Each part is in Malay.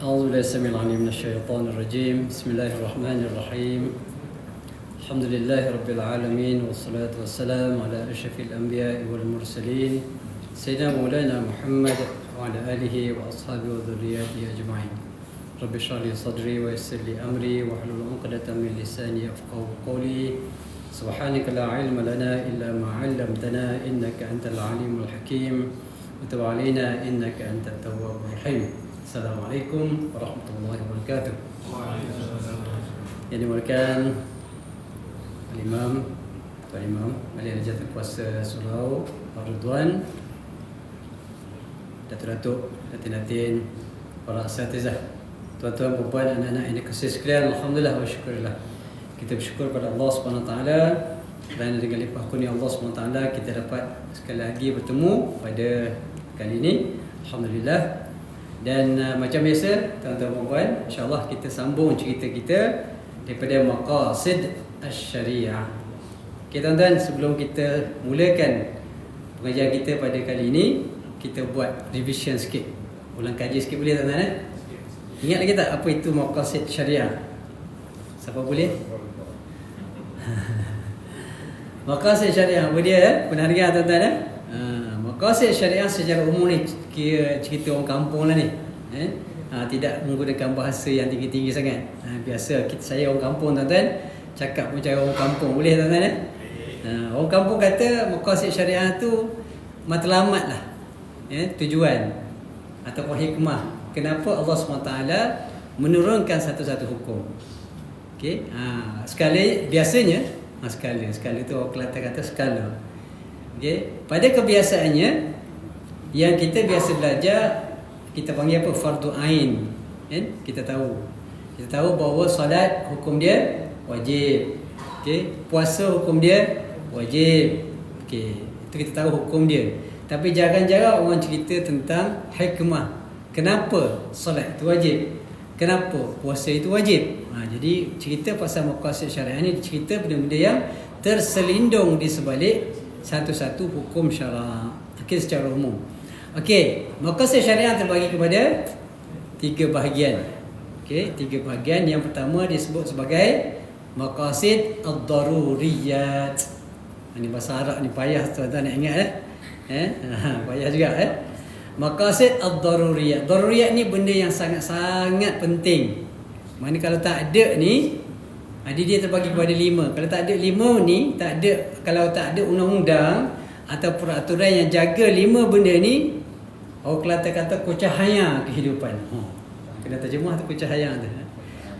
أعوذ بالله السميع العليم من الشيطان الرجيم. بسم الله الرحمن الرحيم. الحمد لله رب العالمين والصلاة والسلام على أشرف الأنبياء والمرسلين سيدنا مولانا محمد وعلى آله وأصحابه وذرياته أجمعين. رب اشرح لي صدري ويسر لي أمري واحلل عقدة من لساني يفقهوا قولي. سبحانك لا علم لنا إلا ما علمتنا إنك أنت العليم الحكيم وتب علينا إنك أنت التواب الرحيم. Assalamualaikum warahmatullahi wabarakatuh. Yang dimulakan Al-Imam Tuan Imam Ahli Rajatul Kuasa Surau Ar-Ridwan, Datuk-datuk, datin-datin, para asatizah, tuan-tuan, perempuan, anak-anak yang dikasihi sekalian, alhamdulillah wa syukurillah. Kita bersyukur pada Allah Subhanahu Wa Taala kerana dengan limpah kurnia Allah Subhanahu Wa Taala kita dapat sekali lagi bertemu pada kali ini. Alhamdulillah. Dan macam biasa, tuan-tuan perempuan, insya-Allah kita sambung cerita kita daripada maqasid asy-syariah. Okey tuan-tuan, sebelum kita mulakan pengajian kita pada kali ini, kita buat revision sikit. Ulang kaji sikit boleh tuan-tuan eh? Ingat lagi tak apa itu maqasid syariah? Siapa boleh? Maqasid syariah apa dia eh? Pernah dengar tuan-tuan eh? Maqasid syariah secara umum ni kira cerita orang kampung lah ni tidak menggunakan bahasa yang tinggi-tinggi sangat. Biasa saya orang kampung tuan-tuan, cakap macam orang kampung boleh tuan-tuan eh? Orang kampung kata maqasid syariah tu matlamat lah, tujuan ataupun hikmah kenapa Allah SWT menurunkan satu-satu hukum. Okey, sekali biasanya sekali tu orang Kelantan kata skala. Okay. Pada kebiasaannya yang kita biasa belajar, kita panggil apa? Fardu ain. Kita tahu bahawa solat hukum dia wajib. Okay. Puasa hukum dia wajib. Okay. Itu kita tahu hukum dia. Tapi jarang-jarang orang cerita tentang hikmah. Kenapa solat itu wajib? Kenapa puasa itu wajib? Jadi cerita pasal maqasid syariah ni cerita benda-benda yang terselindung di sebalik satu-satu hukum syarak. Okey, secara umum. Okey, maqasid syariah terbagi kepada 3 bahagian. Okey, 3 bahagian. Yang pertama disebut sebagai maqasid ad-daruriyat. Ini bahasa Arab ni payah tuan-tuan nak ingat payah juga Maqasid ad-daruriyat. Daruriyat ni benda yang sangat-sangat penting. Mana kalau tak ada ni, dia terbagi kepada 5. Kalau tak ada 5 ni, kalau tak ada undang-undang atau peraturan yang jaga 5 benda ni, orang Kelantan kata kucahaya kehidupan. Kena terjemah tu kucahaya tu.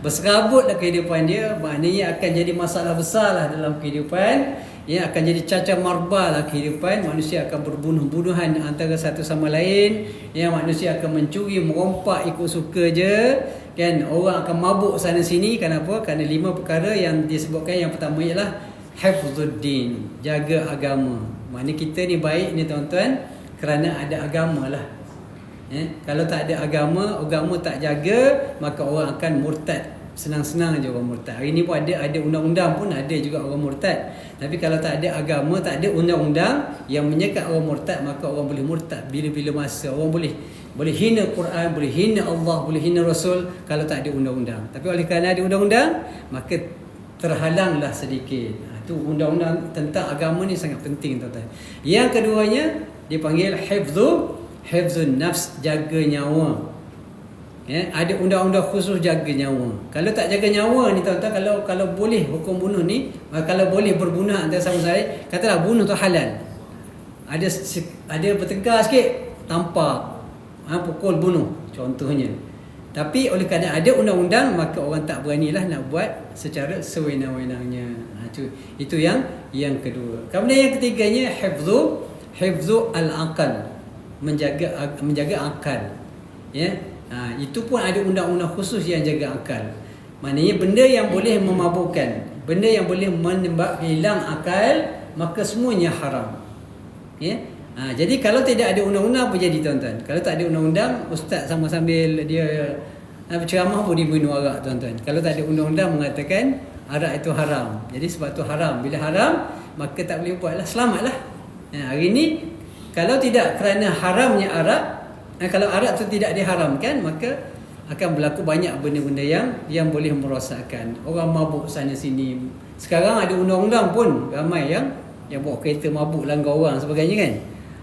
Berserabutlah kehidupan dia, maknanya akan jadi masalah besarlah dalam kehidupan. Akan jadi cacar marbah lah kehidupan. Manusia akan berbunuh-bunuhan antara satu sama lain. Manusia akan mencuri, merompak ikut suka je. Kan, orang akan mabuk sana sini. Kenapa? Kerana 5 perkara yang disebutkan. Yang pertama ialah hifzuddin, jaga agama. Maknanya kita ni baik ni tuan-tuan kerana ada agama lah. Kalau tak ada agama tak jaga, maka orang akan murtad. Senang-senang je orang murtad. Hari ni pun ada undang-undang pun ada juga orang murtad. Tapi kalau tak ada agama, tak ada undang-undang yang menyekat orang murtad, maka orang boleh murtad bila-bila masa. Orang boleh hina Quran, boleh hina Allah, boleh hina Rasul kalau tak ada undang-undang. Tapi oleh kerana ada undang-undang, maka terhalanglah sedikit. Itu undang-undang tentang agama ni sangat penting tuan-tuan. Yang keduanya dipanggil hifzun nafs, jaga nyawa. Ada undang-undang khusus jaga nyawa. Kalau tak jaga nyawa ni tuan-tuan, kalau boleh hukum bunuh ni, kalau boleh berbunuh antara sama lain, katalah bunuh tu halal. Ada bertengkar sikit, tampak, pukul, bunuh contohnya. Tapi oleh kerana ada undang-undang, maka orang tak beranilah nak buat secara sewenang-wenangnya. Itu yang kedua. Kemudian yang ketiganya hifzu al-aqal, menjaga akal. Itu pun ada undang-undang khusus yang jaga akal. Maknanya benda yang boleh memabukkan, benda yang boleh menyebabkan hilang akal, maka semuanya haram. Jadi kalau tidak ada undang-undang apa jadi tuan-tuan? Kalau tak ada undang-undang, ustaz sambil dia berceramah pun dia minum arak tuan-tuan. Kalau tak ada undang-undang mengatakan arak itu haram. Jadi sebab tu haram. Bila haram, maka tak boleh buatlah, selamatlah. Hari ni kalau tidak kerana haramnya arak, kalau arak tu tidak diharamkan, maka akan berlaku banyak benda-benda yang boleh merosakkan. Orang mabuk sana sini. Sekarang ada undang-undang pun ramai yang bawa kereta mabuk langgar orang sebagainya kan.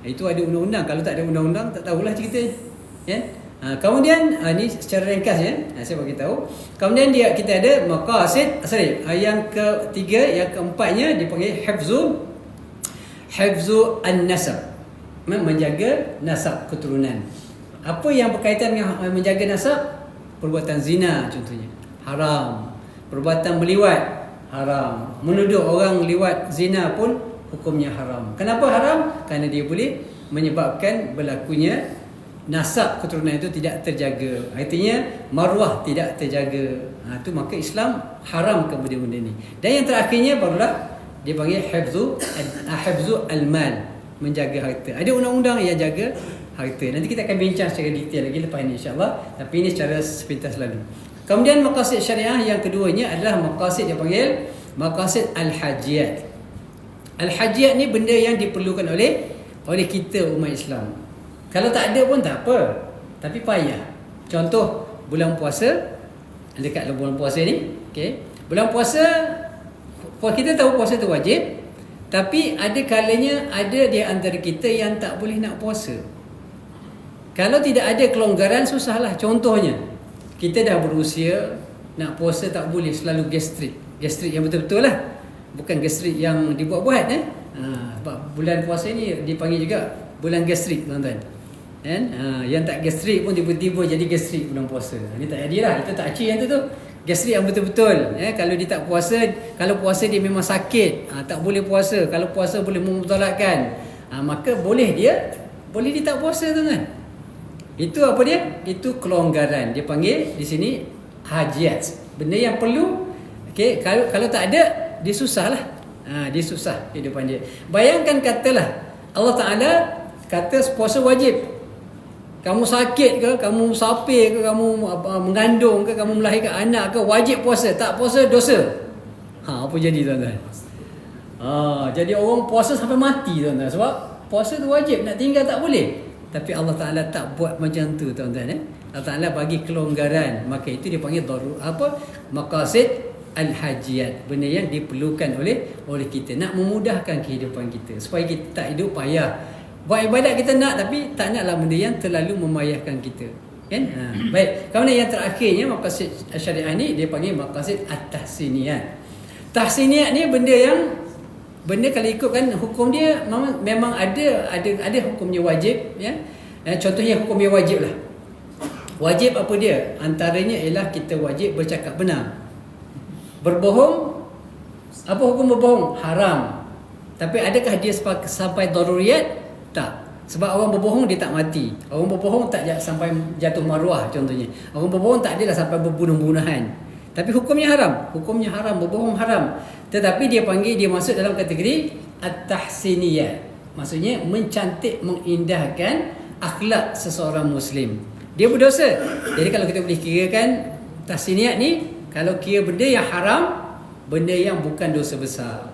Itu ada undang-undang. Kalau tak ada undang-undang tak tahulah cerita. Ya. Kemudian ni secara ringkas ya, saya bagi tahu. Kemudian kita ada maqasid, yang ketiga, yang keempatnya dipanggil hifzu an-nasab. Menjaga nasab keturunan. Apa yang berkaitan dengan menjaga nasab? Perbuatan zina contohnya, haram. Perbuatan meliwat, haram. Menuduh orang liwat zina pun hukumnya haram. Kenapa haram? Kerana dia boleh menyebabkan berlakunya nasab keturunan itu tidak terjaga. Artinya maruah tidak terjaga. Itu maka Islam haramkan benda-benda ni. Dan yang terakhirnya barulah dia panggil hifzu al-mal, menjaga harta. Ada undang-undang yang jaga harta. Nanti kita akan bincang secara detail lagi lepas ini insya-Allah. Tapi ini secara sepintas lalu. Kemudian maqasid syariah yang keduanya adalah maqasid yang panggil maqasid al-hajiyat. Al-hajiyat ni benda yang diperlukan oleh kita umat Islam. Kalau tak ada pun tak apa, tapi payah. Contoh bulan puasa, dekat bulan puasa ni, okey. Bulan puasa kita tahu puasa tu wajib, tapi ada kalanya ada di antara kita yang tak boleh nak puasa. Kalau tidak ada kelonggaran susahlah. Contohnya, kita dah berusia, nak puasa tak boleh, selalu gastrik yang betul-betul lah, bukan gastrik yang dibuat-buat bulan puasa ni dipanggil juga bulan gastrik tuan-tuan. Kan? Yang tak gastrik pun tiba-tiba jadi gastrik bulan puasa. Ini tak jadilah. Itu tak cik yang tu. Gastrik yang betul-betul. Kalau dia tak puasa, kalau puasa dia memang sakit, tak boleh puasa. Kalau puasa boleh memutalatkan, maka boleh dia tak puasa tuan-tuan. Itu apa dia? Itu kelonggaran. Dia panggil di sini hajiyat. Benda yang perlu. Okay, kalau tak ada, dia susah lah. Dia susah kehidupan dia. Bayangkan katalah Allah Ta'ala kata puasa wajib. Kamu sakit ke, kamu sapir ke, kamu mengandung ke, kamu melahirkan anak ke, wajib puasa. Tak puasa, dosa. Apa jadi tuan-tuan? Jadi orang puasa sampai mati tuan-tuan. Sebab puasa tu wajib, nak tinggal tak boleh. Tapi Allah Ta'ala tak buat macam tu tuan-tuan. Allah Ta'ala bagi kelonggaran. Maka itu dia panggil maqasid al-hajiyat. Benda yang diperlukan oleh kita, nak memudahkan kehidupan kita, supaya kita tak hidup payah. Buat ibadat kita nak, tapi tak naklah benda yang terlalu memayahkan kita. Kan? Baik. Kemudian yang terakhirnya maqasid syariah ni dia panggil maqasid at-tahsiniyat. Tahsiniyat ni benda kalau ikutkan hukum dia memang ada hukumnya wajib ya. Contohnya hukumnya wajib lah. Wajib apa dia? Antaranya ialah kita wajib bercakap benar. Berbohong, apa hukum berbohong? Haram. Tapi adakah dia sampai daruriyat? Tak. Sebab orang berbohong dia tak mati. Orang berbohong tak sampai jatuh maruah contohnya. Orang berbohong tak adalah sampai berbunuh-bunuhan. Tapi hukumnya haram. Hukumnya haram, berbohong haram. Tetapi dia masuk dalam kategori at-tahsiniyat. Maksudnya mencantik, mengindahkan akhlak seseorang Muslim. Dia berdosa. Jadi kalau kita boleh kirakan tahsiniyat ni, kalau kira benda yang haram, benda yang bukan dosa besar.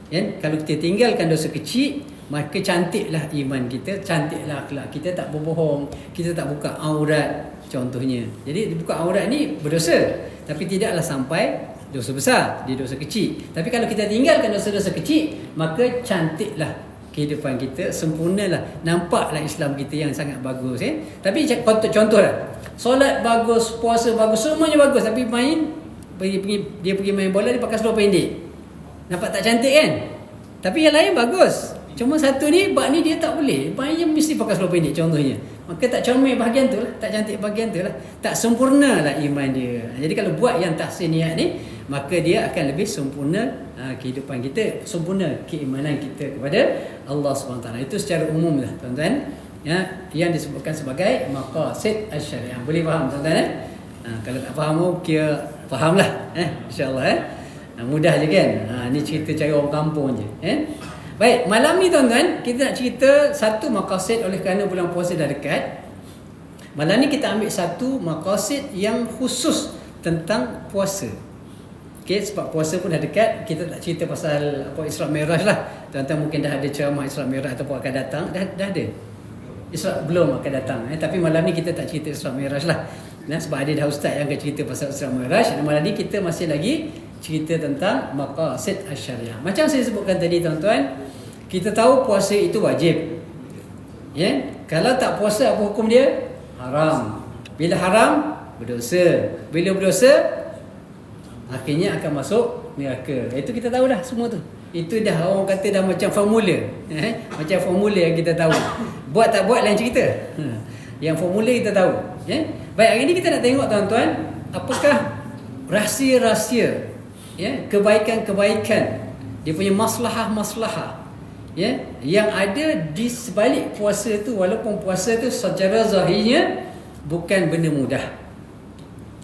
Kan? Kalau kita tinggalkan dosa kecil, maka cantiklah iman kita, cantiklah akhlak kita, tak berbohong, kita tak buka aurat contohnya. Jadi buka aurat ni berdosa, tapi tidaklah sampai dosa besar, dia dosa kecil. Tapi kalau kita tinggalkan dosa-dosa kecil, maka cantiklah kehidupan kita, sempurnalah, nampaklah Islam kita yang sangat bagus. Tapi contohlah, solat bagus, puasa bagus, semuanya bagus, tapi dia pergi main bola, dia pakai seluar pendek. Nampak tak cantik kan? Tapi yang lain bagus. Cuma satu ni, bab ni dia tak boleh. Yang mesti pakai seluar pendek contohnya. Maka tak comel bahagian tu lah, tak cantik bahagian tu lah, tak sempurna lah iman dia. Jadi kalau buat yang tahsiniyat ni, maka dia akan lebih sempurna kehidupan kita, sempurna keimanan kita kepada Allah SWT. Itu secara umum lah tuan-tuan, yang disebutkan sebagai maqasid asy-syariah. Boleh faham tuan-tuan? Kalau tak faham, kira faham lah, insyaAllah. Mudah je kan. Ni cerita cara orang kampung je. Baik, malam ni tuan-tuan, kita nak cerita satu maqasid. Oleh kerana bulan puasa dah dekat, malam ni kita ambil satu maqasid yang khusus tentang puasa. Okay, sebab puasa pun dah dekat, kita tak cerita pasal Isra Mi'raj lah. Tuan-tuan mungkin dah ada ceramah Isra Mi'raj ataupun akan datang. Dah ada? Isra belum akan datang. Tapi malam ni kita tak cerita Isra Mi'raj lah. Sebab ada dah ustaz yang akan cerita pasal Isra Mi'raj. Malam ni kita masih lagi cerita tentang maqasid asy-syariah. Macam saya sebutkan tadi tuan-tuan, kita tahu puasa itu wajib. Kalau tak puasa, apa hukum dia? Haram. Bila haram, berdosa. Bila berdosa, akhirnya akan masuk neraka. Itu kita tahu dah semua tu. Itu dah orang kata dah macam formula. Macam formula yang kita tahu. Buat tak buat lain cerita. Yang formula kita tahu. Baik, hari ni kita nak tengok tuan-tuan, apakah rahsia-rahsia kebaikan-kebaikan, dia punya maslahah-maslahah yang ada di sebalik puasa tu. Walaupun puasa tu secara zahirnya bukan benda mudah.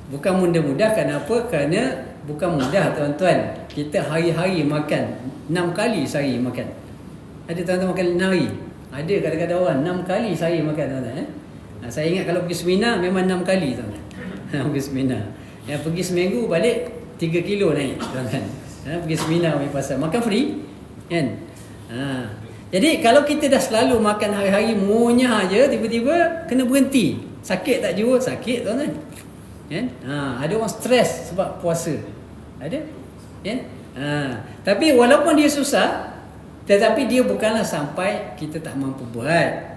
Bukan benda mudah. Kenapa? Kerana bukan mudah tuan-tuan. Kita hari-hari makan 6 kali sehari makan. Ada tuan-tuan makan 6 hari? Ada kadang-kadang orang 6 kali sehari makan tuan-tuan. Saya ingat kalau pergi seminar memang 6 kali tuan-tuan. Pergi seminar. Yang pergi seminggu balik 3 kilo naik tuan-tuan. Pergi seminar pergi pasal. Makan free kan? Jadi kalau kita dah selalu makan hari-hari munyah aja, tiba-tiba kena berhenti. Sakit tak jiwa? Sakit tuan-tuan. Ada orang stres sebab puasa. Ada? Tapi walaupun dia susah, tetapi dia bukanlah sampai kita tak mampu buat.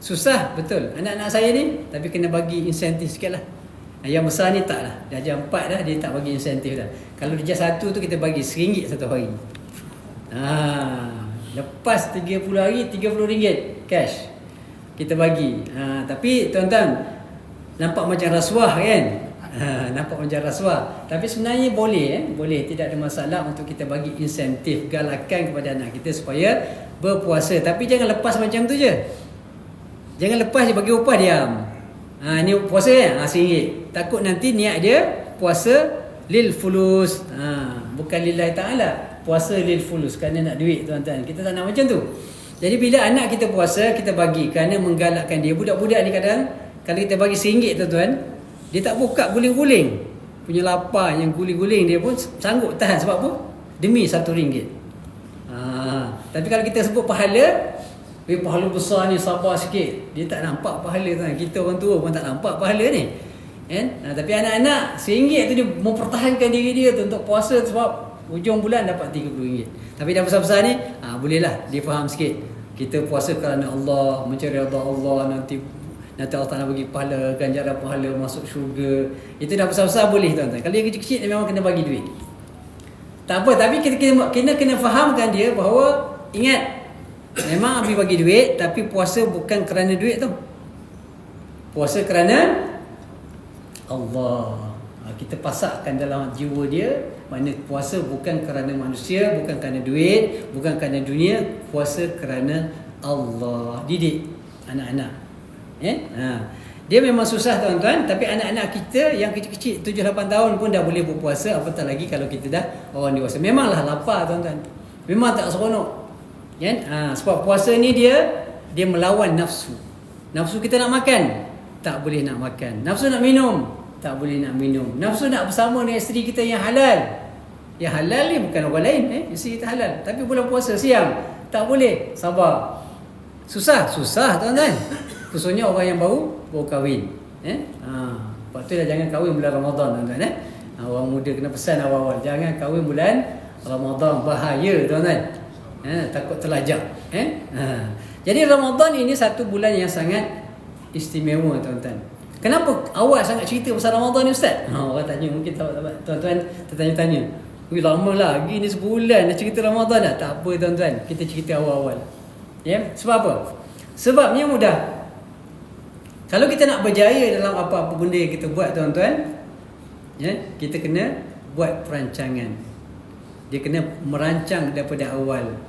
Susah betul anak-anak saya ni, tapi kena bagi insentif sikit lah. Yang besar ni tak lah. Dah jam 4 dah, dia tak bagi insentif dah. Kalau dia jam 1 tu kita bagi RM1 satu hari. Lepas 30 hari RM30 cash kita bagi. Tapi tuan-tuan, nampak macam rasuah kan? Nampak macam rasuah. Tapi sebenarnya boleh boleh, tidak ada masalah untuk kita bagi insentif, galakan kepada anak kita supaya berpuasa. Tapi jangan lepas macam tu je. Jangan lepas je bagi upah diam. Ni puasa kan? RM1. Takut nanti niat dia puasa lil fulus. Bukan lillahi ta'ala. Puasa lil fulus kerana nak duit tuan-tuan. Kita tak nak macam tu. Jadi bila anak kita puasa, kita bagi kerana menggalakkan dia. Budak-budak ni kadang kalau kita bagi RM1 tuan-tuan, dia tak buka guling-guling. Punya lapar yang guling-guling dia pun sanggup tahan. Sebab apa? Demi RM1. Tapi kalau kita sebut pahala, pahala besar ni, sabar sikit. Dia tak nampak pahala tuan. Kita orang tua pun tak nampak pahala ni. Tapi anak-anak RM1 tu dia mempertahankan diri dia tu untuk puasa sebab hujung bulan dapat RM30. Tapi dah besar-besar ni, bolehlah dia faham sikit. Kita puasa kerana Allah, mencari redha Allah, nanti Allah Ta'ala bagi pahala, ganjaran pahala, masuk syurga. Itu dah besar-besar boleh tuan-tuan. Kalau dia kecil-kecil, dia memang kena bagi duit. Tak apa, tapi kita kena fahamkan dia bahawa, ingat, memang Abi bagi duit, tapi puasa bukan kerana duit tu. Puasa kerana Allah. Kita pasakkan dalam jiwa dia, mana puasa bukan kerana manusia, bukan kerana duit, bukan kerana dunia, puasa kerana Allah. Didik anak-anak. Dia memang susah tuan-tuan, tapi anak-anak kita yang kecil-kecil 7-8 tahun pun dah boleh berpuasa, apatah lagi kalau kita dah orang dewasa. Memanglah lapar tuan-tuan. Memang tak seronok. Sebab puasa ni dia melawan nafsu. Nafsu kita nak makan, tak boleh nak makan. Nafsu nak minum, tak boleh nak minum. Nafsu nak bersama dengan isteri kita yang halal. Yang halal ni bukan orang lain, isteri kita halal. Tapi bulan puasa siang, tak boleh. Sabar. Susah tuan-tuan. Khususnya orang yang baru kahwin. Lepas tu dah jangan kahwin bulan Ramadan tuan-tuan. Orang muda kena pesan awal-awal, jangan kahwin bulan Ramadan, bahaya tuan-tuan. Takut terlajak. Jadi Ramadan ini satu bulan yang sangat istimewa tuan-tuan. Kenapa awak sangat cerita pasal Ramadan ni Ustaz? Orang tanya, mungkin tuan-tuan tertanya-tanya. Lama lagi ni sebulan dah cerita Ramadan dah. Tak apa tuan-tuan, kita cerita awal-awal. Sebab apa? Sebabnya mudah. Kalau kita nak berjaya dalam apa-apa benda yang kita buat tuan-tuan, kita kena buat perancangan. Dia kena merancang daripada awal.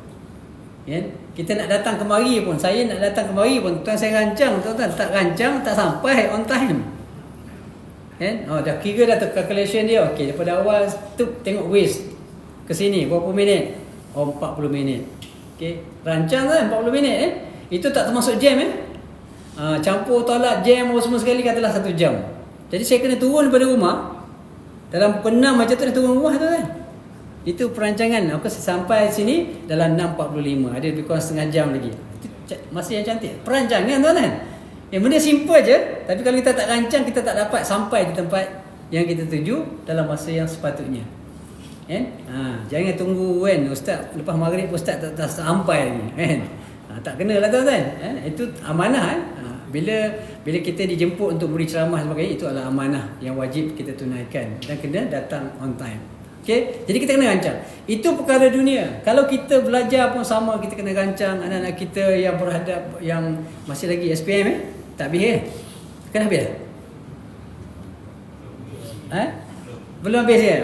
Kita nak datang kemari pun, saya nak datang kemari pun, tuan saya rancang tuan-tuan, tak rancang tak sampai on time. Dah kira dah calculation dia. Okey, daripada awal tu tengok waste ke sini berapa minit? 40 minit. Okey, rancang kan 40 minit Itu tak termasuk jam campur tolak jam semua sekali katalah 1 jam. Jadi saya kena turun daripada rumah dalam pukul 6 macam tu, dah turun rumah tu kan. Itu perancangan. Aku sampai sini dalam 6.45. Ada lebih kurang setengah jam lagi. masa yang cantik. Perancangan tuan-tuan. Yang benda simple je, tapi kalau kita tak rancang, kita tak dapat sampai di tempat yang kita tuju dalam masa yang sepatutnya. Kan? Jangan tunggu kan ustaz lepas maghrib ustaz tak sampai lagi kan. Tak kenalah tuan-tuan. Itu amanah bila kita dijemput untuk beri ceramah sebagainya, itu adalah amanah yang wajib kita tunaikan dan kena datang on time. Okey, jadi kita kena rancang. Itu perkara dunia. Kalau kita belajar pun sama, kita kena rancang anak-anak kita yang berhadap yang masih lagi SPM tak habis Kan habis? Belum habis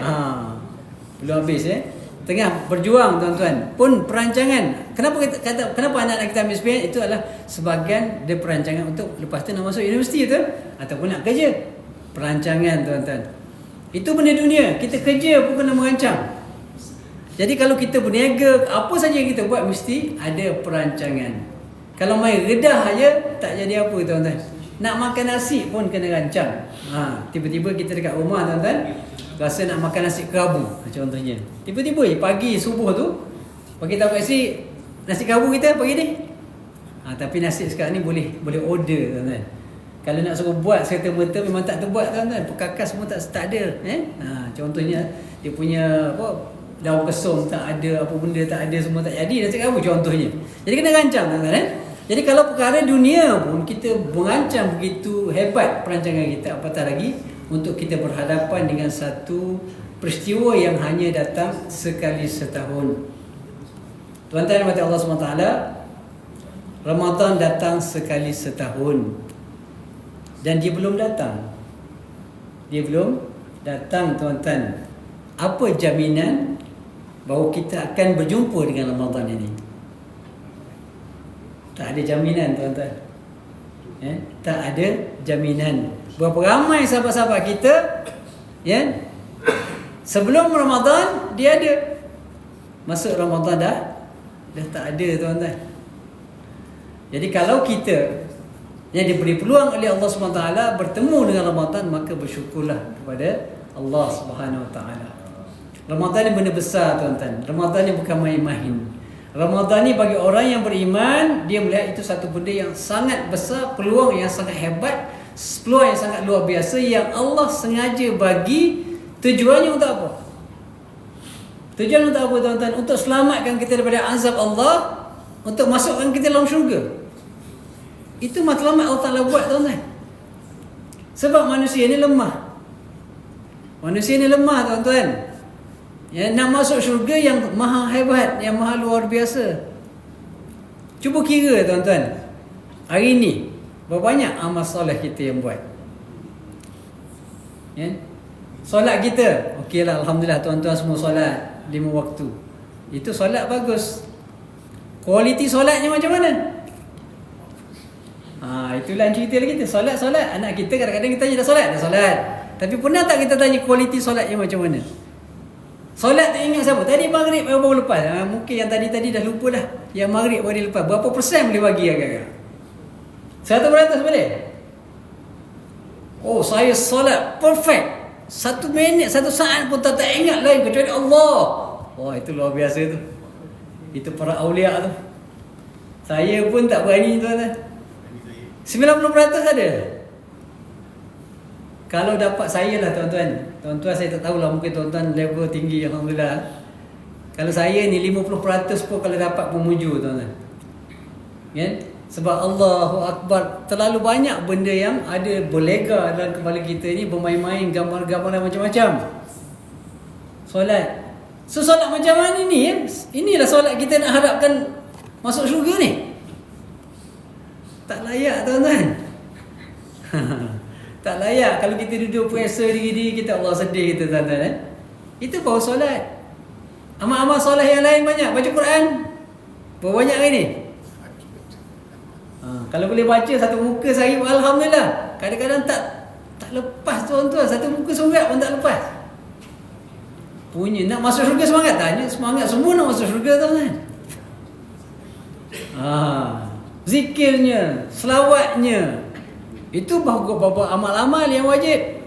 belum habis Tengah berjuang tuan-tuan. Pun perancangan. Kenapa anak-anak kita ambil SPM? Itu adalah sebahagian dari perancangan untuk lepas tu nak masuk universiti tu ataupun nak kerja. Perancangan tuan-tuan. Itu benda dunia. Kita kerja pun kena merancang. Jadi kalau kita berniaga, apa saja yang kita buat mesti ada perancangan. Kalau main redah aja tak jadi apa tuan-tuan. Nak makan nasi pun kena rancang. Tiba-tiba kita dekat rumah tuan-tuan, rasa nak makan nasi kerabu contohnya. Tiba-tiba pagi subuh tu bagi tahu kat si nasi kerabu kita pagi ni. Tapi nasi sekarang ni boleh order tuan-tuan. Kalau nak suruh buat serta-merta memang tak terbuat tuan-tuan. Perkakas semua tak ada. Contohnya dia punya daun kesum tak ada, apa benda tak ada, semua tak jadi. Nasi kerabu contohnya. Jadi kena rancang tuan-tuan. Jadi kalau perkara dunia pun kita merancang begitu hebat perancangan kita, apatah lagi untuk kita berhadapan dengan satu peristiwa yang hanya datang sekali setahun. Tuan-tuan mati Allah SWT, Ramadan datang sekali setahun. Dan dia belum datang. Dia belum datang tuan-tuan. Apa jaminan bahawa kita akan berjumpa dengan Ramadan ini? Tak ada jaminan tuan-tuan. Tak ada jaminan. Berapa ramai sahabat-sahabat kita sebelum Ramadan dia ada, masuk Ramadan dah tak ada tuan-tuan. Jadi kalau kita yang diberi peluang oleh Allah SWT bertemu dengan Ramadan, maka bersyukurlah kepada Allah SWT. Ramadan ni benda besar tuan-tuan. Ramadan ni bukan main-main. Ramadan ni bagi orang yang beriman, dia melihat itu satu benda yang sangat besar, peluang yang sangat hebat, peluang yang sangat luar biasa yang Allah sengaja bagi. Tujuannya untuk apa? Tujuan untuk apa tuan-tuan? Untuk selamatkan kita daripada azab Allah, untuk masukkan kita dalam syurga. Itu matlamat Allah Ta'ala buat tuan-tuan. Sebab manusia ni lemah. Manusia ni lemah tuan-tuan. Nak masuk syurga yang maha hebat, yang maha luar biasa. Cuba kira tuan-tuan, hari ni berapa banyak amal solat kita yang buat? Solat kita, okeylah, alhamdulillah tuan-tuan semua solat 5 waktu. Itu solat bagus. Kualiti solatnya macam mana? Itulah cerita lagi kita. Solat. Anak kita kadang-kadang kita tanya dah solat. Tapi pernah tak kita tanya kualiti solatnya macam mana? Solat tak ingat siapa? Tadi maghrib baru lepas. Mungkin yang tadi dah lupa dah. Yang maghrib baru lepas. Berapa persen boleh bagi agak-agak? 100% boleh? Oh, saya solat perfect. 1 minit, 1 saat pun tak ingat lain kecuali Allah. Wah, itu luar biasa tu. Itu para awliya tu. Saya pun tak berani tuan-tuan. 90% ada. Kalau dapat saya lah tuan-tuan. Tuan-tuan saya tak tahulah, mungkin tuan-tuan level tinggi alhamdulillah. Kalau saya ni 50% pun kalau dapat pun mujur tuan-tuan. Sebab Allahu Akbar, terlalu banyak benda yang ada berlega dalam kepala kita ni, bermain-main gambar-gambaran macam-macam. Solat. So solat macam mana ni? Inilah solat kita nak harapkan masuk syurga ni. Tak layak tuan-tuan. Tak layak kalau kita duduk puasa diri-diri kita, Allah sedih kita tuan-tuan. Itu baru solat. Amal-amal solat yang lain banyak. Baca Quran berapa banyak hari ni? Kalau boleh baca satu muka sehari, alhamdulillah. Kadang-kadang tak lepas tuan-tuan. Satu muka surat pun tak lepas. Punya nak masuk syurga semangat. Tanya semangat semua nak masuk syurga tuan-tuan. Zikirnya, selawatnya, itu beberapa amal-amal yang wajib.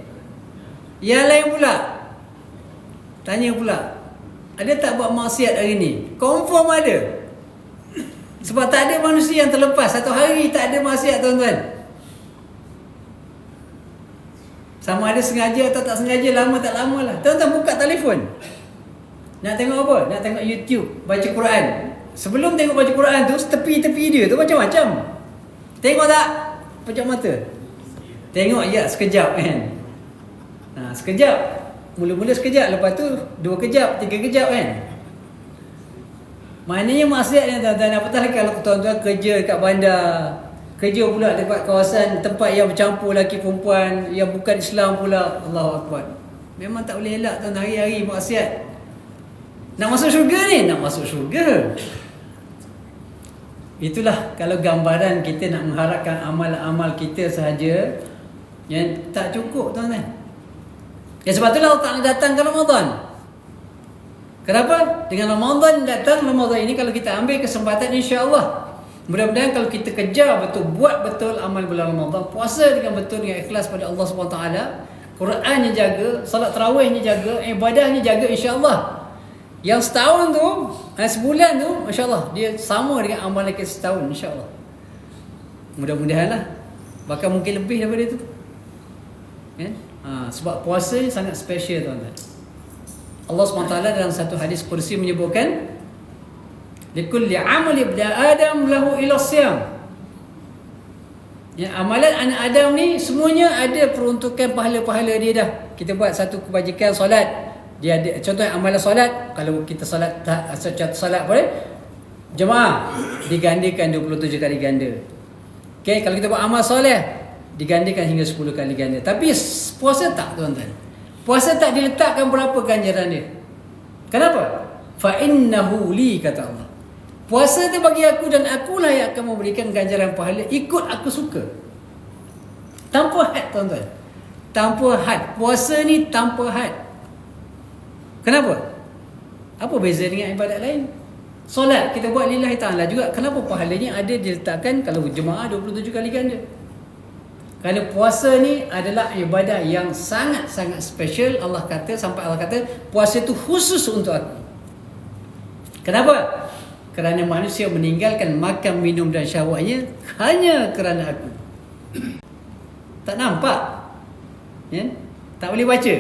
Yang lain pula, tanya pula, ada tak buat maksiat hari ni? Confirm ada. Sebab tak ada manusia yang terlepas satu hari tak ada maksiat, tuan-tuan. Sama ada sengaja atau tak sengaja, lama tak lama lah. Tuan-tuan buka telefon, nak tengok apa? Nak tengok YouTube, baca Quran. Sebelum tengok baca Quran tu, tepi-tepi dia tu macam-macam. Tengok tak? Pejam mata. Tengok ya sekejap kan. Sekejap. Mula-mula sekejap, lepas tu 2 kejap, 3 kejap kan. Maknanya maksiat ni tuan-tuan. Apatah lagi kalau tuan-tuan kerja kat bandar, kerja pula dekat kawasan tempat yang bercampur lelaki perempuan yang bukan Islam pula. Allahu Akbar. Memang tak boleh elak tuan, hari-hari maksiat. Nak masuk syurga ni, nak masuk syurga. Itulah kalau gambaran kita nak mengharapkan amal-amal kita sahaja yang tak cukup, tuan-tuan. Ya sebab itulah Allah Ta'ala datang ke Ramadan. Kenapa? Dengan Ramadan datang, Ramadan ini kalau kita ambil kesempatan, insya-Allah, mudah-mudahan kalau kita kejar betul, buat betul amal bulan Ramadan, puasa dengan betul, dengan ikhlas pada Allah Subhanahu Wa Taala, Qurannya jaga, salat tarawihnya jaga, ibadahnya jaga, insya-Allah. Yang setahun tu, sebulan tu, masya-Allah, dia sama dengan amalan kita setahun, insya-Allah. Mudah-mudahanlah. Bahkan mungkin lebih daripada itu. Kan? Sebab puasa ni sangat special, tuan-tuan. Allah SWT dalam satu hadis kursi menyebutkan, likulli amali ibni Adam lahu ila siyam. Ya, amalan anak Adam ni semuanya ada peruntukan pahala-pahala dia dah. Kita buat satu kebajikan solat, dia ada contoh amalan solat. Kalau kita solat solat boleh jemaah, digandakan 27 kali ganda. Okey, kalau kita buat amal soleh, digandakan hingga 10 kali ganda. Tapi puasa tak, tuan-tuan. Puasa tak diletakkan berapa ganjaran dia. Kenapa? Fa innahu li, kata Allah. Puasa tu bagi aku dan akulah yang akan memberikan ganjaran pahala ikut aku suka. Tanpa had, tuan-tuan. Tanpa had. Puasa ni tanpa had. Kenapa? Apa beza dengan ibadat lain? Solat kita buat lillahi ta'ala juga. Kenapa pahalanya ada diletakkan kalau jemaah 27 kali ganda? Kerana puasa ni adalah ibadah yang sangat-sangat special. Allah kata, sampai Allah kata, puasa itu khusus untuk aku. Kenapa? Kerana manusia meninggalkan makan, minum dan syahwatnya hanya kerana aku. Tak nampak? Ya? Tak boleh baca?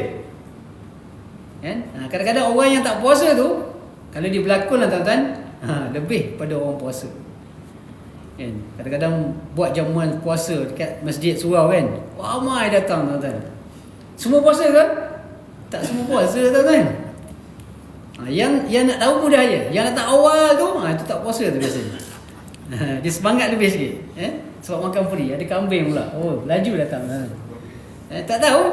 Ya? Kadang-kadang orang yang tak puasa tu, kalau dia berlakon lah, tuan-tuan, lebih pada orang puasa. Kan? Kadang-kadang buat jamuan puasa dekat masjid surau kan, ramai datang, tuan-tuan. Semua puasa kan? Tak semua puasa, tuan-tuan. Yang nak tahu mudah je. Yang nak tak awal tu, itu tak puasa tu biasanya. Dia semangat lebih sikit. Sebab makan free, ada kambing pula. Oh, laju datang. Tak tahu.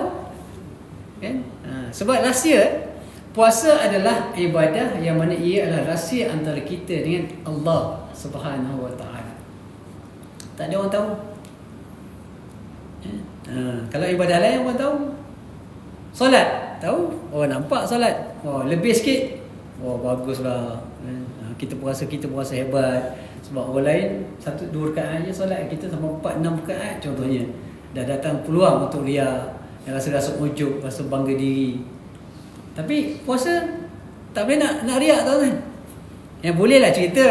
Kan? Sebab rahsia puasa adalah ibadah yang mana ia adalah rahsia antara kita dengan Allah Subhanahu Wa Taala. Tak ada orang tahu. Kalau ibadah lain orang tahu. Solat tahu. Oh, nampak solat. Oh, lebih sikit. Oh, baguslah. Kita puasa hebat. Sebab orang lain 1-2 rakaat aja solat, kita sampai 4-6 rakaat contohnya. Dah datang peluang untuk riak, rasa-rasa ujub, rasa bangga diri. Tapi puasa tak boleh nak riak, tuan-tuan. Yang bolehlah cerita.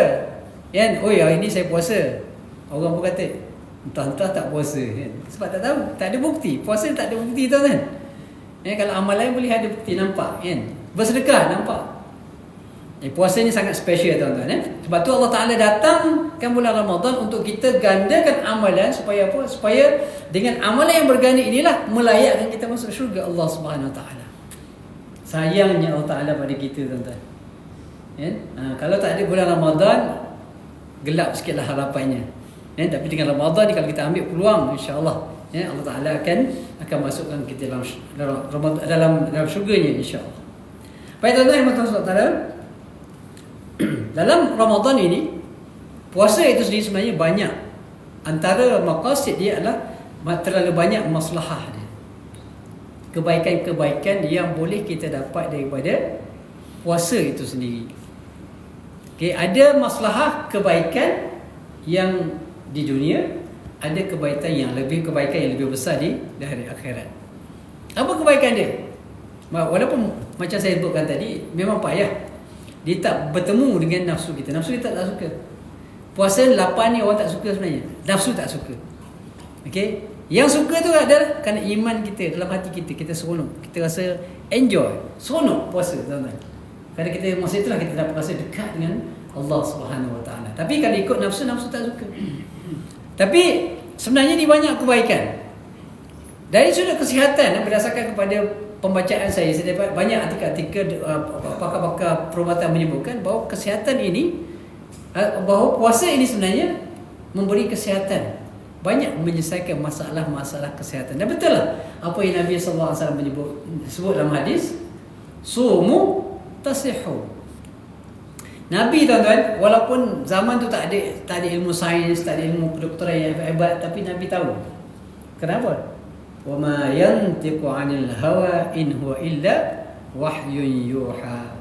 Kan, "Oi, hari ni saya puasa." Orang pun kata, "Entah-entah tak puasa." Kan? Sebab tak tahu, tak ada bukti. Puasa tak ada bukti, tuan-tuan. Kalau amal lain boleh ada bukti, nampak kan? Bersedekah, nampak. Puasa ni sangat special, tuan-tuan. Sebab tu Allah Ta'ala datangkan bulan Ramadan untuk kita gandakan amalan. Supaya apa? Supaya dengan amalan yang berganda inilah melayakkan kita masuk syurga Allah Subhanahu Wa Ta'ala. Sayangnya Allah Ta'ala pada kita, tuan-tuan. Kalau tak ada bulan Ramadan, gelap sikitlah harapannya. Tapi dengan Ramadan ni, kalau kita ambil peluang, insya-Allah Allah Ta'ala akan masukkan kita dalam syurganya, insya-Allah. Baik, tuan-tuan yang bertuan Allah, dalam Ramadan ini, puasa itu sendiri sebenarnya banyak. Antara maqasid dia adalah terlalu banyak maslahah dia. Kebaikan-kebaikan yang boleh kita dapat daripada puasa itu sendiri. Okay, ada maslahah kebaikan yang di dunia, ada kebaikan yang lebih besar di hari akhirat. Apa kebaikan dia? Walaupun macam saya sebutkan tadi, memang payah. Dia tak bertemu dengan nafsu kita. Nafsu kita tak suka. Puasa 8 ni orang tak suka sebenarnya. Nafsu tak suka. Okey. Yang suka tu adalah kerana iman kita dalam hati kita. Kita seronok. Kita rasa enjoy. Seronok puasa, tuan-tuan. Kerana kita masa itulah kita dapat rasa dekat dengan Allah Subhanahu Wa Taala. Tapi kalau ikut nafsu, nafsu tak suka. Tapi sebenarnya ni banyak kebaikan. Dari sudut kesihatan, berdasarkan kepada pembacaan saya dapat banyak artikel-artikel pakar-pakar perubatan menyebutkan bahawa kesihatan ini, bahawa puasa ini sebenarnya memberi kesihatan, banyak menyelesaikan masalah-masalah kesihatan. Dan betul lah apa yang Nabi sallallahu alaihi wasallam sebut dalam hadis, sumu tasihhu. Nabi, tuan-tuan, walaupun zaman tu tak ada ilmu sains, tak ada ilmu kedokteran yang hebat, tapi Nabi tahu. Kenapa? Wa ma yantiqu 'anil hawa in huwa illa wahyun yuha.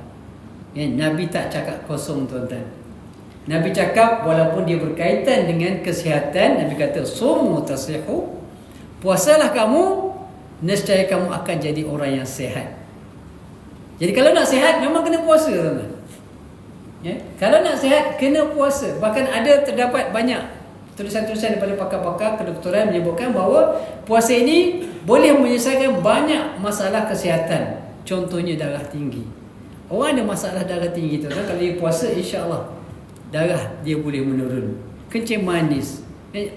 Nabi tak cakap kosong, tuan-tuan. Nabi cakap walaupun dia berkaitan dengan kesihatan, Nabi kata sumu tasihhu, puasalah kamu, nescaya kamu akan jadi orang yang sihat. Jadi kalau nak sihat memang kena puasa, tuan-tuan. Kalau nak sihat kena puasa. Bahkan ada terdapat banyak tulisan-tulisan daripada pakar-pakar kedokteran menyebutkan bahawa puasa ini boleh menyelesaikan banyak masalah kesihatan. Contohnya darah tinggi. Orang ada masalah darah tinggi, tuan-tuan, kalau dia puasa, insya-Allah darah dia boleh menurun. Kencing manis,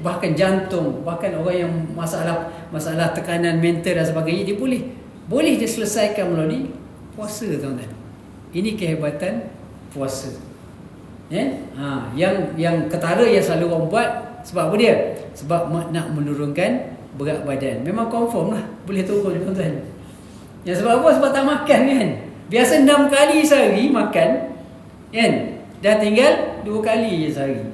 bahkan jantung, bahkan orang yang masalah tekanan mental dan sebagainya, dia boleh diselesaikan melalui puasa, tuan-tuan. Ini kehebatan puasa. Yang ketara yang selalu orang buat sebab apa dia? Sebab nak menurunkan berat badan. Memang confirm lah boleh turun, tuan-tuan. Yang sebab apa? Sebab tak makan, kan. Biasa 6 kali sehari makan, kan. Dah tinggal 2 kali je sehari,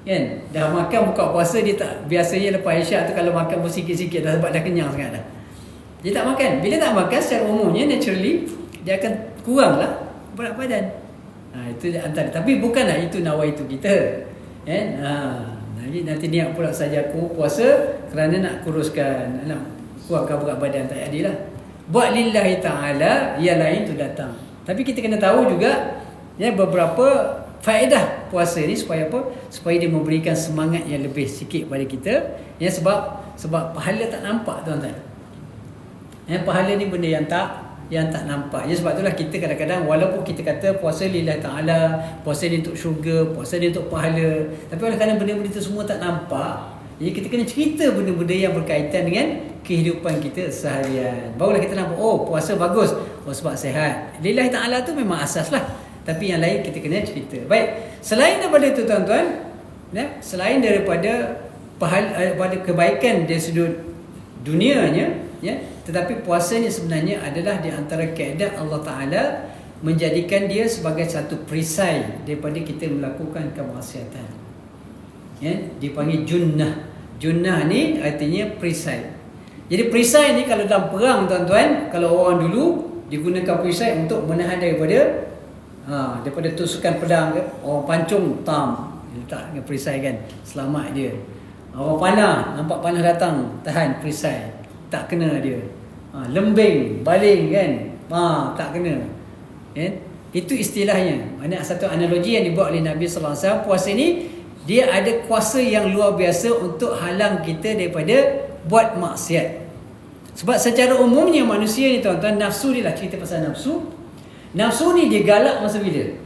kan. Dah makan buka puasa, dia tak, biasanya lepas Isyak tu kalau makan bersikit-sikit dah, sebab dah kenyang sangat dah. Dia tak makan. Bila tak makan, secara umumnya naturally dia akan kurang lah berat badan. Itu antara. Tapi bukanlah itu nawaitu kita, kan. Nanti niat pula saja aku puasa kerana nak kuruskan, nak kuatkan berat badan, tak adil lah. Buat lillahi ta'ala, yang lain tu datang. Tapi kita kena tahu juga beberapa faedah puasa ni, supaya apa? Supaya dia memberikan semangat yang lebih sikit pada kita. Sebab pahala tak nampak, tuan-tuan. Pahala ni benda yang tak nampak. Sebab itulah kita kadang-kadang, walaupun kita kata puasa lillahi ta'ala, puasa ni untuk syurga, puasa ni untuk pahala, tapi oleh kerana benda-benda itu semua tak nampak, jadi kita kena cerita benda-benda yang berkaitan dengan kehidupan kita seharian. Barulah kita nampak, oh puasa bagus, oh sebab sihat. Lillahi ta'ala tu memang asas lah. Tapi yang lain kita kena cerita. Baik, selain daripada itu, tuan-tuan, selain daripada kebaikan dari sudut dunianya, tetapi puasa ni sebenarnya adalah di antara kaedah Allah Ta'ala menjadikan dia sebagai satu perisai daripada kita melakukan kemaksiatan. Dipanggil junnah. Junnah ni artinya perisai. Jadi perisai ni kalau dalam perang, tuan-tuan, kalau orang dulu digunakan perisai untuk menahan daripada tusukan pedang, orang pancung tam, letak dengan perisai, kan, selamat dia. Orang panah, nampak panah datang, tahan perisai, tak kena dia. Lembing, baling, kan, tak kena, kan? Itu istilahnya. Mana satu analogi yang dibuat oleh Nabi sallallahu alaihi wasallam, puasa ni dia ada kuasa yang luar biasa untuk halang kita daripada buat maksiat. Sebab secara umumnya manusia ni, tuan-tuan, nafsu ni lah, cerita pasal nafsu. Nafsu ni dia galak masa bila?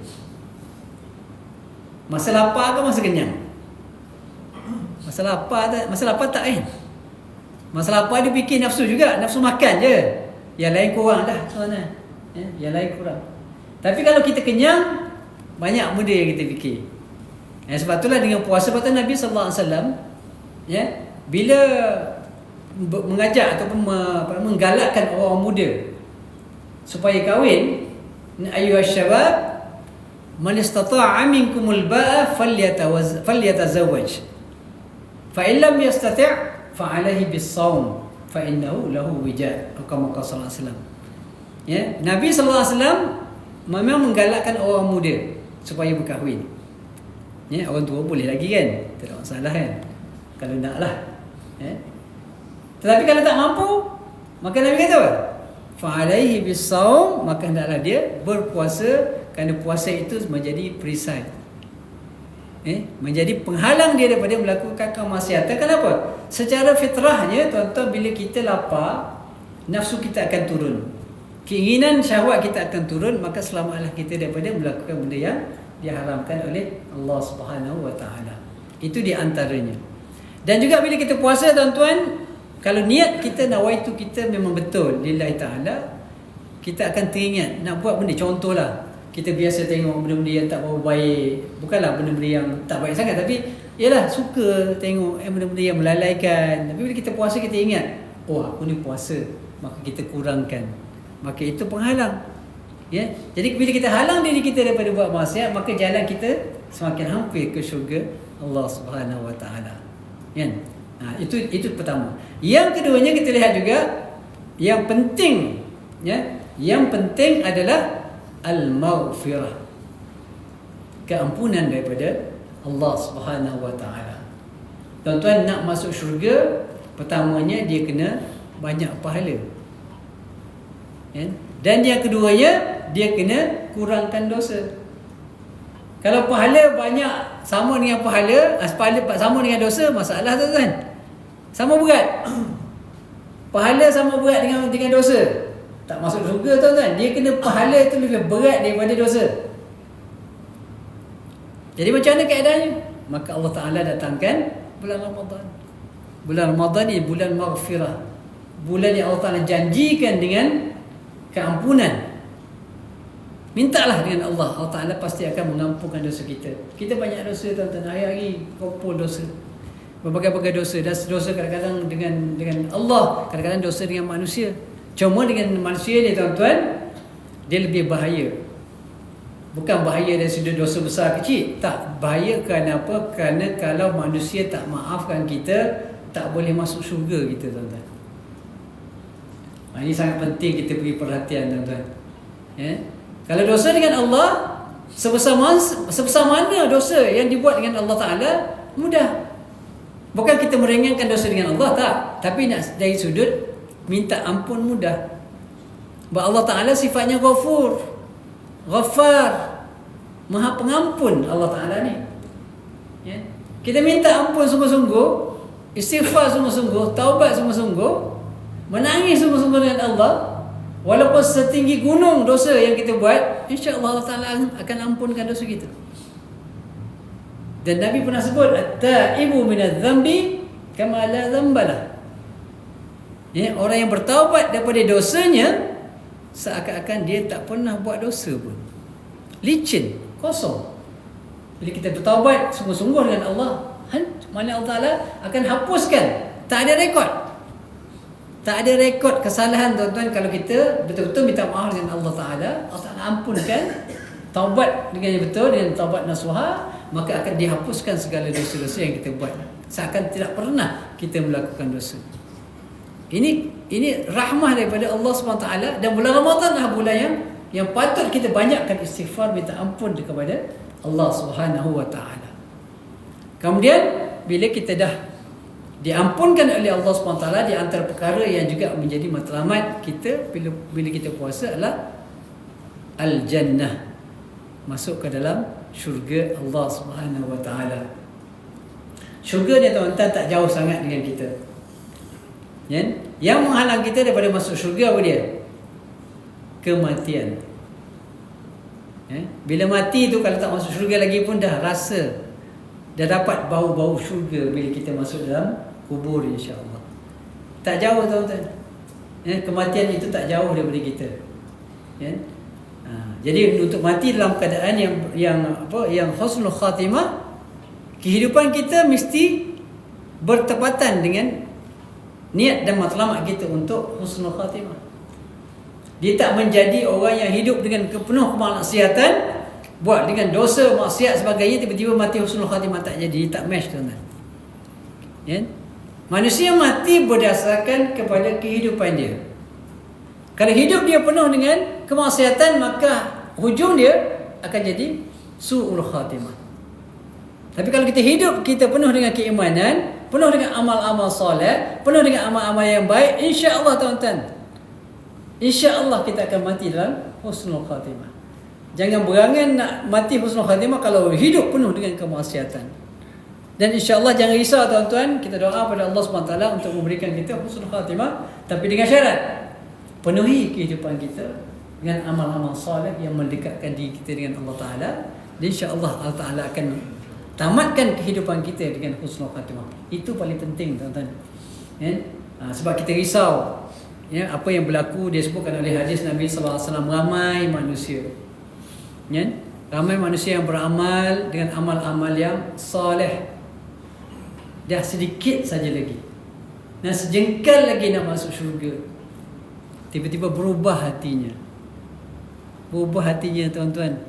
Masa lapar ke masa kenyang? Masa lapar tak, kan? Masa lapar dia fikir nafsu juga, nafsu makan je. Yang lain kurang dah, tuan-tuan. Yang lain kurang. Tapi kalau kita kenyang, banyak benda yang kita fikir. Sebab itulah dengan puasa, kata Nabi sallallahu alaihi wasallam, bila mengajak ataupun menggalakkan orang muda supaya kahwin, ayyuhash syabab man istata'a minkumul ba'a falyatazawwaj fa in lam yastati' fa 'alaihi bis-shaum fa innahu lahu wija', atau kama qala sallallahu alaihi wasallam. Nabi sallallahu alaihi wasallam memang menggalakkan orang muda supaya berkahwin. Orang tua boleh lagi, kan, tak ada masalah, kan, kalau nak lah. Tetapi kalau tak mampu, maka Nabi kata apa? Fa'alaihi bis-shaum, maka hendaklah dia berpuasa, kerana puasa itu menjadi perisai. menjadi penghalang dia daripada melakukan kemaksiatan. Kenapa? Secara fitrahnya tuan-tuan, bila kita lapar, nafsu kita akan turun, keinginan syahwat kita akan turun, maka selamatlah kita daripada melakukan benda yang diharamkan oleh Allah Subhanahu Wa Taala. Itu di antaranya. Dan juga bila kita puasa tuan-tuan, kalau niat kita, nawaitu kita memang betul lillahi ta'ala, kita akan teringat nak buat benda. Contohlah, kita biasa tengok benda-benda yang tak berapa baik, bukanlah benda-benda yang tak baik sangat, tapi ialah suka tengok benda-benda yang melalaikan. Tapi bila kita puasa, kita ingat, oh aku ni puasa, maka kita kurangkan, maka itu penghalang. Ya, jadi bila kita halang diri kita daripada buat maksiat, maka jalan kita semakin hampir ke syurga Allah Subhanahu Wa Taala. Kan? Itu pertama. Yang keduanya kita lihat juga, yang penting, ya, yang penting adalah al-maghfirah, keampunan daripada Allah Subhanahu Wa Taala. Tuan-tuan, nak masuk syurga, pertamanya dia kena banyak pahala, ya? Dan yang keduanya, dia kena kurangkan dosa. Kalau pahala banyak sama dengan pahala sama dengan dosa, masalah tuan-tuan. Sama berat. Pahala sama berat dengan dosa, tak masuk syurga tuan-tuan. Dia kena pahala itu lebih berat daripada dosa. Jadi macam mana keadaannya? Maka Allah Ta'ala datangkan bulan Ramadan. Bulan Ramadan ni bulan maghfirah, bulan yang Allah Ta'ala janjikan dengan keampunan. Mintalah dengan Allah, Allah Ta'ala pasti akan mengampunkan dosa kita. Kita banyak dosa tuan-tuan, hari-hari kumpul dosa, berbagai-bagai dosa. Dan dosa kadang-kadang dengan Allah, kadang-kadang dosa dengan manusia. Cuma dengan manusia ni tuan-tuan, dia lebih bahaya. Bukan bahaya dari sudut dosa besar kecil, tak. Bahaya kerana apa? Kerana kalau manusia tak maafkan kita, tak boleh masuk syurga kita tuan-tuan. Ini sangat penting kita beri perhatian tuan-tuan, ya? Kalau dosa dengan Allah, sebesar mana dosa yang dibuat dengan Allah Ta'ala, mudah. Bukan kita meringankan dosa dengan Allah, tak. Tapi nak dari sudut minta ampun, mudah. Sebab Allah Ta'ala sifatnya Ghafur, Ghaffar, Maha Pengampun Allah Ta'ala ni, ya? Kita minta ampun sungguh-sungguh, istighfar sungguh-sungguh, taubat sungguh-sungguh, menangis sungguh-sungguh dengan Allah, walaupun setinggi gunung dosa yang kita buat, insya-Allah Allah Ta'ala akan ampunkan dosa kita. Dan Nabi pernah sebut, at-taibu minadz-dzambi kama la dzambalah. Ya, orang yang bertaubat daripada dosanya seakan-akan dia tak pernah buat dosa pun. Licin, kosong. Bila kita bertaubat sungguh-sungguh dengan Allah, mana Allah Ta'ala akan hapuskan, tak ada rekod. Tak ada rekod kesalahan tuan-tuan. Kalau kita betul-betul minta maaf dengan Allah Ta'ala, Allah Ta'ala ampunkan, taubat dengan yang betul, dengan taubat nasuha, maka akan dihapuskan segala dosa-dosa yang kita buat, seakan tidak pernah kita melakukan dosa. Ini rahmah daripada Allah SWT. Dan bulan Ramadan adalah bulan yang patut kita banyakkan istighfar, minta ampun kepada Allah SWT. Kemudian bila kita dah diampunkan oleh Allah SWT, di antara perkara yang juga menjadi matlamat kita bila kita puasa adalah Al-Jannah, masuk ke dalam syurga Allah SWT. Syurga ni tuan-tuan tak jauh sangat dengan kita, ya? Yang menghalang kita daripada masuk syurga apa dia? Kematian, ya? Bila mati tu, kalau tak masuk syurga lagi pun dah rasa, dah dapat bau-bau syurga bila kita masuk dalam kubur, insya-Allah. Tak jauh tuan-tuan, ya? Kematian itu tak jauh daripada kita, ya? Jadi untuk mati dalam keadaan yang husnul khatimah, kehidupan kita mesti bertepatan dengan niat dan matlamat kita untuk husnul khatimah. Dia tak menjadi orang yang hidup dengan penuh kemaksiatan, buat dengan dosa, maksiat sebagainya, tiba-tiba mati husnul khatimah, tak jadi, tak match tuan-tuan, ya? Manusia mati berdasarkan kepada kehidupan dia. Kalau hidup dia penuh dengan kemaksiatan, maka hujung dia akan jadi su'ul khatimah. Tapi kalau kita hidup kita penuh dengan keimanan, penuh dengan amal-amal soleh, penuh dengan amal-amal yang baik, insya-Allah tuan-tuan, insya-Allah kita akan mati dalam husnul khatimah. Jangan berangan nak mati husnul khatimah kalau hidup penuh dengan kemaksiatan. Dan insya-Allah jangan risau tuan-tuan, kita doa pada Allah SWT untuk memberikan kita husnul khatimah, tapi dengan syarat penuhi kehidupan kita dengan amal-amal soleh yang mendekatkan diri kita dengan Allah Taala. Dan insya-Allah Allah Taala akan tamatkan kehidupan kita dengan husnul khatimah. Itu paling penting tuan-tuan. Sebab kita risau apa yang berlaku, disebutkan oleh hadis Nabi sallallahu alaihi wasallam, ramai manusia. Ramai manusia yang beramal dengan amal-amal yang soleh. Dah sedikit saja lagi. Dan sejengkal lagi nak masuk syurga. Tiba-tiba berubah hatinya. Berubah hatinya tuan-tuan.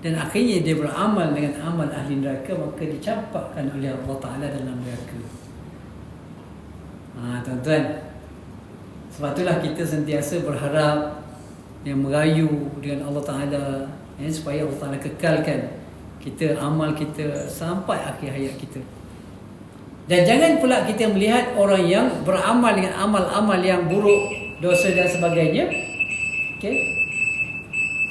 Dan akhirnya dia beramal dengan amal ahli neraka, maka dicampakkan oleh Allah Ta'ala dalam neraka. Tuan-tuan, sebab itulah kita sentiasa berharap yang merayu dengan Allah Ta'ala, supaya Allah Ta'ala kekalkan kita, amal kita sampai akhir hayat kita. Dan jangan pula kita melihat orang yang beramal dengan amal-amal yang buruk, dosa dan sebagainya,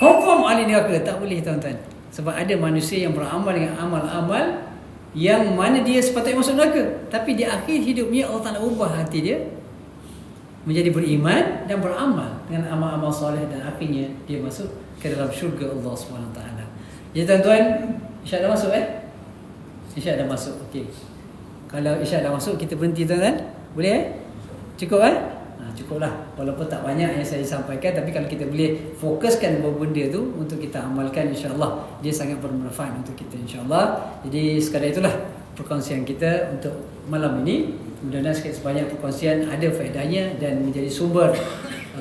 confirm ahli neraka. Tak boleh tuan-tuan. Sebab ada manusia yang beramal dengan amal-amal yang mana dia sepatutnya masuk neraka, tapi di akhir hidupnya Allah Ta'ala ubah hati dia menjadi beriman dan beramal dengan amal-amal soleh, dan akhirnya dia masuk ke dalam syurga Allah SWT. Jadi tuan-tuan, Isyak dah masuk Isyak dah masuk. Okey. Kalau Isyak dah masuk, kita berhenti tuan-tuan. Boleh Cukup cukuplah. Walaupun tak banyak yang saya sampaikan, tapi kalau kita boleh fokuskan beberapa benda tu untuk kita amalkan, insya-Allah dia sangat bermanfaat untuk kita, insya-Allah. Jadi sekadar itulah perkongsian kita untuk malam ini. Mudah-mudahan sikit sebanyak perkongsian ada faedahnya dan menjadi sumber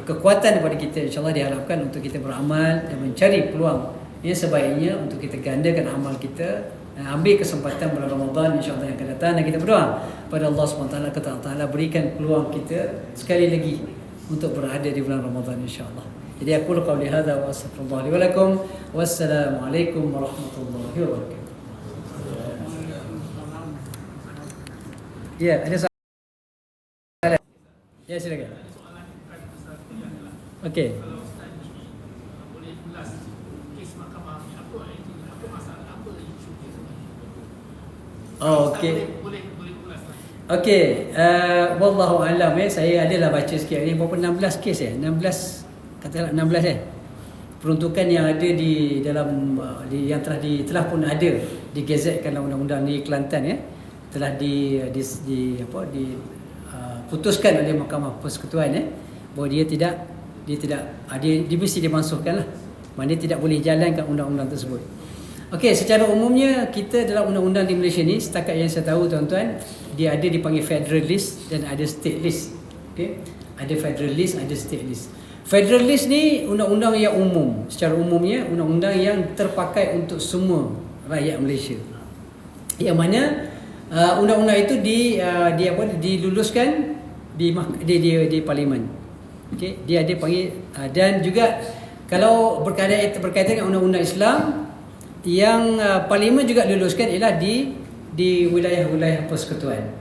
kekuatan kepada kita, insya-Allah. Diharapkan untuk kita beramal dan mencari peluang yang sebaiknya untuk kita gandakan amal kita, ambil kesempatan bulan Ramadan insya-Allah yang akan datang, dan kita berdoa pada Allah SWT kata Allah Taala berikan peluang kita sekali lagi untuk berada di bulan Ramadan insya-Allah. Jadi aku qauli hadza wa astaghfirullah li wa lakum. Wassalamualaikum warahmatullahi wabarakatuh. Ya, ada soalan? Ya, silakan. Okey. Okey. Okey, wallahu alam. Saya adalah baca sikit ni, berapa 16 kes 16, katalah 16 peruntukan yang ada di dalam yang telah pun ada digazetkan dalam undang-undang di Kelantan, telah putuskan oleh Mahkamah Persekutuan, bahawa dia mesti dimansuhkanlah. Maknanya tidak boleh jalankan undang-undang tersebut. Okey, secara umumnya kita dalam undang-undang di Malaysia ni, setakat yang saya tahu tuan-tuan, dia ada dipanggil federal list dan ada state list. Okey, ada federal list, ada state list. Federal list ni undang-undang yang umum, secara umumnya undang-undang yang terpakai untuk semua rakyat Malaysia. Yang mana undang-undang itu diluluskan di parlimen. Okey, dia ada panggil dan juga kalau berkaitan dengan undang-undang Islam yang parlimen juga luluskan ialah di wilayah-wilayah persekutuan.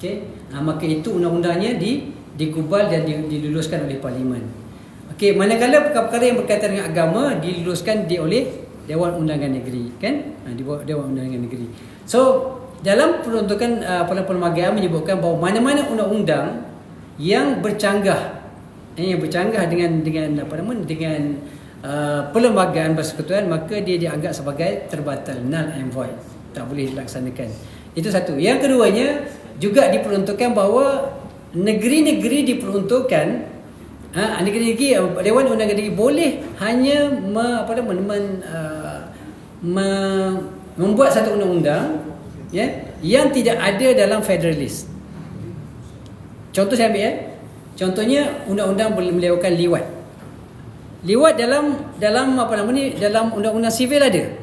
Okey, maka itu undang-undangnya digubal dan diluluskan oleh parlimen. Okey, manakala perkara-perkara yang berkaitan dengan agama diluluskan oleh Dewan Undangan Negeri, kan? Di bawah Dewan Undangan Negeri. So, dalam peruntukan perlembagaan menyebutkan bahawa mana-mana undang-undang yang bercanggah dengan perlembagaan persekutuan, maka dia dianggap sebagai terbatal, null and void, tak boleh dilaksanakan. Itu satu. Yang keduanya juga diperuntukkan bahawa negeri-negeri diperuntukkan, negeri-negeri Dewan Undangan Negeri boleh hanya membuat satu undang-undang yang tidak ada dalam federal list. Contoh saya ambil contohnya undang-undang boleh melewatkan liwat. Liwat dalam dalam undang-undang sivil ada.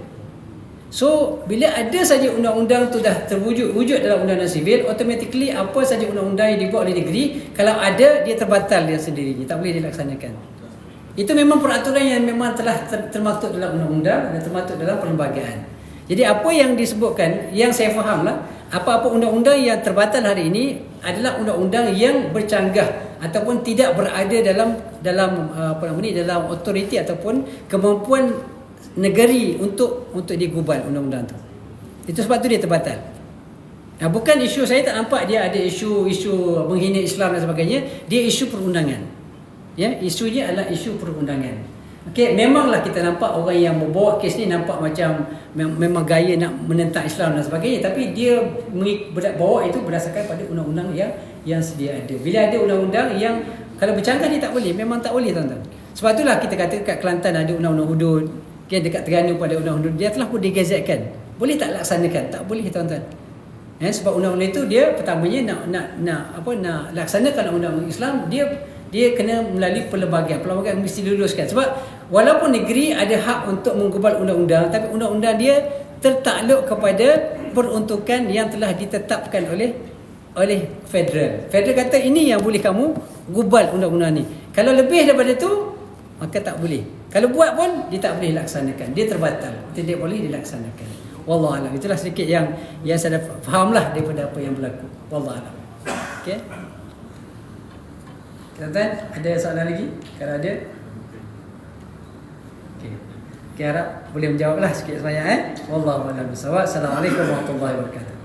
So bila ada saja undang-undang tu dah wujud dalam undang-undang sivil, automatically apa saja undang-undang yang dibuat oleh negeri, kalau ada dia terbatal dia sendirinya, tak boleh dilaksanakan. Itu memang peraturan yang memang telah termaktub dalam undang-undang dan termaktub dalam perlembagaan. Jadi apa yang disebutkan, yang saya fahamlah, apa-apa undang-undang yang terbatal hari ini adalah undang-undang yang bercanggah ataupun tidak berada dalam dalam autoriti ataupun kemampuan negeri untuk digubal undang-undang tu. Itu sebab tu dia terbatal. Bukan isu, saya tak nampak dia ada isu menghina Islam dan sebagainya. Dia isu perundangan. Ya, isunya adalah isu perundangan. Okey, memanglah kita nampak orang yang membawa kes ni nampak macam memang gaya nak menentang Islam dan sebagainya, tapi dia bawa itu berdasarkan pada undang-undang yang sedia ada. Bila ada undang-undang yang kalau bercanggah dia tak boleh, memang tak boleh tuan-tuan. Sebab itulah kita kata kat Kelantan ada undang-undang hudud, dekat Terengganu pada undang-undang hudud, dia telah pun digazetkan. Boleh tak laksanakan? Tak boleh tuan-tuan. Sebab undang-undang itu dia pertamanya nak laksanakan undang-undang Islam, dia kena melalui pelbagai mesti diluluskan. Sebab walaupun negeri ada hak untuk menggubal undang-undang, tapi undang-undang dia tertakluk kepada peruntukan yang telah ditetapkan oleh federal. Federal kata ini yang boleh kamu gubal undang-undang ni. Kalau lebih daripada tu, maka tak boleh. Kalau buat pun dia tak boleh laksanakan. Dia terbatal. Tidak boleh dilaksanakan. Wallahualam. Itulah sedikit yang saya fahamlah daripada apa yang berlaku. Wallahualam. Okey. Tuan-tuan, ada soalan lagi? Kalau ada, okey, harap boleh menjawablah sikit sebanyak. Wallahu a'lam bishawab. Assalamualaikum warahmatullahi wabarakatuh.